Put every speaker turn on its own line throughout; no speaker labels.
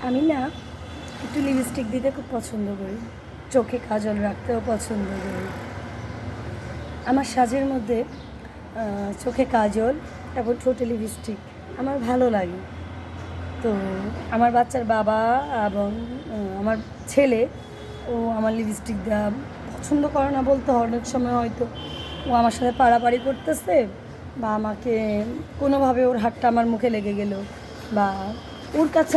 আমি না একটু লিপস্টিক দিতে খুব পছন্দ করি, চোখে কাজল রাখতেও পছন্দ করি। আমার সাজের মধ্যে চোখে কাজল এবং ঠোঁটে লিপস্টিক আমার ভালো লাগে। তো আমার বাচ্চার বাবা এবং আমার ছেলে ও আমার লিপস্টিক দেওয়া পছন্দ করে না বলতে, অনেক সময় হয়তো ও আমার সাথে পাড়াপাড়ি করতেছে বা আমাকে কোনোভাবে ওর হাতটা আমার মুখে লেগে গেল, বা ওর কাছে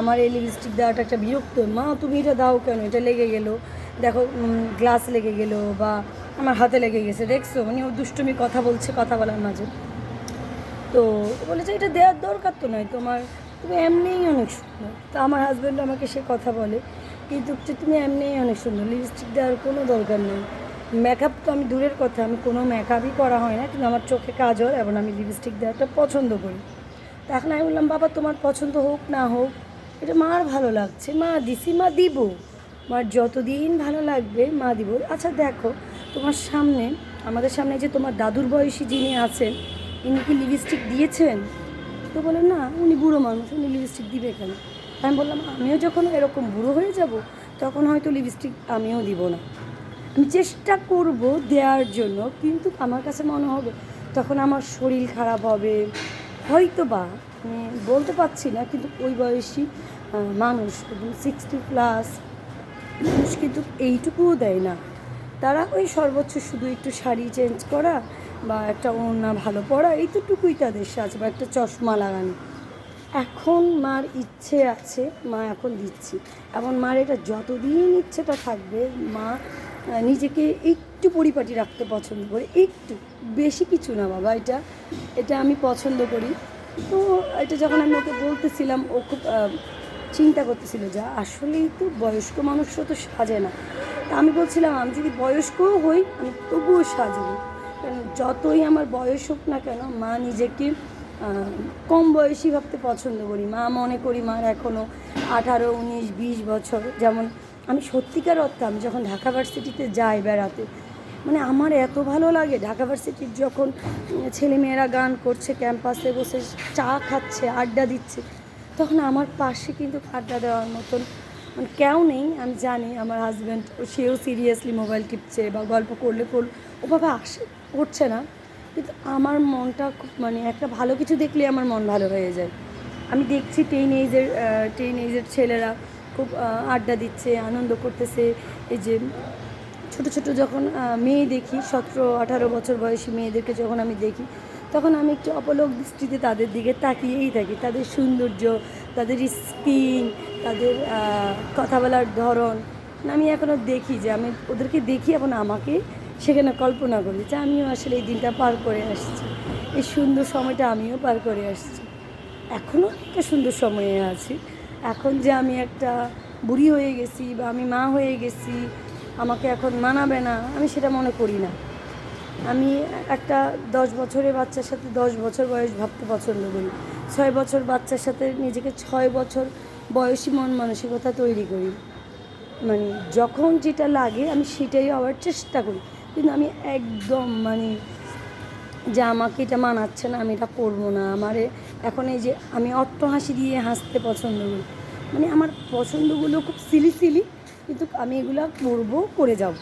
আমার এই লিপস্টিক দেওয়াটা একটা বিরক্ত। মা তুমি এটা দাও কেন, এটা লেগে গেলো, দেখো গ্লাস লেগে গেলো বা আমার হাতে লেগে গেছে, দেখছো, ও দুষ্টুমি কথা বলছে কথা বলার মাঝে। তো বলেছে এটা দেওয়ার দরকার তো নয় তোমার, তুমি এমনিই অনেক সুন্দর। তো আমার হাজব্যান্ড আমাকে সে কথা বলে, কিন্তু তুমি এমনিই অনেক সুন্দর, লিপস্টিক দেওয়ার কোনো দরকার নেই। মেকআপ তো আমি দূরের কথা, আমি কোনো মেকআপই করা হয় না, কিন্তু আমার চোখে কাজল এবং আমি লিপস্টিক দেওয়াটা পছন্দ করি। তো এখন আমি বললাম বাবা তোমার পছন্দ হোক না হোক, এটা মার ভালো লাগছে, মা দিছি, মা দিব, মার যতদিন ভালো লাগবে মা দিব। আচ্ছা দেখো তোমার সামনে, আমাদের সামনে যে তোমার দাদুর বয়সী যিনি আছেন, ইনি কি লিপস্টিক দিয়েছেন? তো বলে না, উনি বুড়ো মানুষ, উনি লিপস্টিক দিবে কেন? আমি বললাম আমিও যখন এরকম বুড়ো হয়ে যাব তখন হয়তো লিপস্টিক আমিও দিব না। আমি চেষ্টা করব দেওয়ার জন্য, কিন্তু আমার কাছে মনে হবে তখন আমার শরীর খারাপ হবে হয়তো, বা আমি বলতে পারছি না। কিন্তু ওই বয়সী মানুষ, 60+ মানুষ কিন্তু এইটুকুও দেয় না। তারা ওই সর্বোচ্চ শুধু একটু শাড়ি চেঞ্জ করা বা একটা ওড়না ভালো পরা, এইটুকুই তাদের সাজ, বা একটা চশমা লাগানো। এখন মার ইচ্ছে আছে, মা এখন দিচ্ছি। এখন মার এটা যতদিন ইচ্ছেটা থাকবে, মা নিজেকে একটু পরিপাটি রাখতে পছন্দ করে, একটু, বেশি কিছু না বাবা, এটা এটা আমি পছন্দ করি। তো এটা যখন আমি ওকে বলতেছিলাম, ও খুব চিন্তা করতেছিল যে আসলেই তো বয়স্ক মানুষরা তো সাজে না। তা আমি বলছিলাম আমি যদি বয়স্কও হই আমি তবুও সাজবো, কারণ যতই আমার বয়স হোক না কেন, মা নিজেকে কম বয়সী ভাবতে পছন্দ করি। মা মনে করি মার এখনও 18, 19, 20 বছর। যেমন আমি সত্যিকার অর্থে আমি যখন ঢাকা ভার্সিটিতে যাই বেড়াতে, আমার এত ভালো লাগে ঢাকা ভার্সিটির যখন ছেলেমেয়েরা গান করছে, ক্যাম্পাসে বসে চা খাচ্ছে, আড্ডা দিচ্ছে, তখন আমার পাশে কিন্তু আড্ডা দেওয়ার মতন কেউ নেই। আমি জানি আমার হাজব্যান্ড সেও সিরিয়াসলি মোবাইল টিপছে বা গল্প করলে ওভাবে আসে করছে না, কিন্তু আমার মনটা খুব একটা ভালো কিছু দেখলে আমার মন ভালো হয়ে যায়। আমি দেখছি টিনেজের ছেলেরা খুব আড্ডা দিচ্ছে, আনন্দ করতেছে। এই যে ছোট ছোট যখন মেয়ে দেখি, 17-18 বছর বয়সী মেয়েদেরকে যখন আমি দেখি, তখন আমি একটু অপলক দৃষ্টিতে তাদের দিকে তাকিয়েই থাকি। তাদের সৌন্দর্য, তাদের স্কিন, তাদের কথা বলার ধরন, আমি এখনও দেখি যে আমি ওদেরকে দেখি, এখন আমাকে সেখানে কল্পনা করি যে আমিও আসলে এই দিনটা পার করে আসছি, এই সুন্দর সময়টা আমিও পার করে আসছি। এখনও একটা সুন্দর সময়ে আছি। এখন যে আমি একটা বুড়ি হয়ে গেছি বা আমি মা হয়ে গেছি, আমাকে এখন মানাবে না, আমি সেটা মনে করি না। আমি একটা 10 বছরের বাচ্চার সাথে 10 বছর বয়স ভাবতে পছন্দ করি। 6 বছর বাচ্চার সাথে নিজেকে 6 বছর বয়সী মন মানসিকতা তৈরি করি। যখন যেটা লাগে আমি সেটাই হওয়ার চেষ্টা করি, কিন্তু আমি একদম যে আমাকে এটা মানাচ্ছে না, আমি এটা করবো না। এখন এই যে আমি অট্ট হাসি দিয়ে হাসতে পছন্দ করি, আমার পছন্দগুলো খুব সিলি, কিন্তু আমি এগুলো করবো, করে যাব।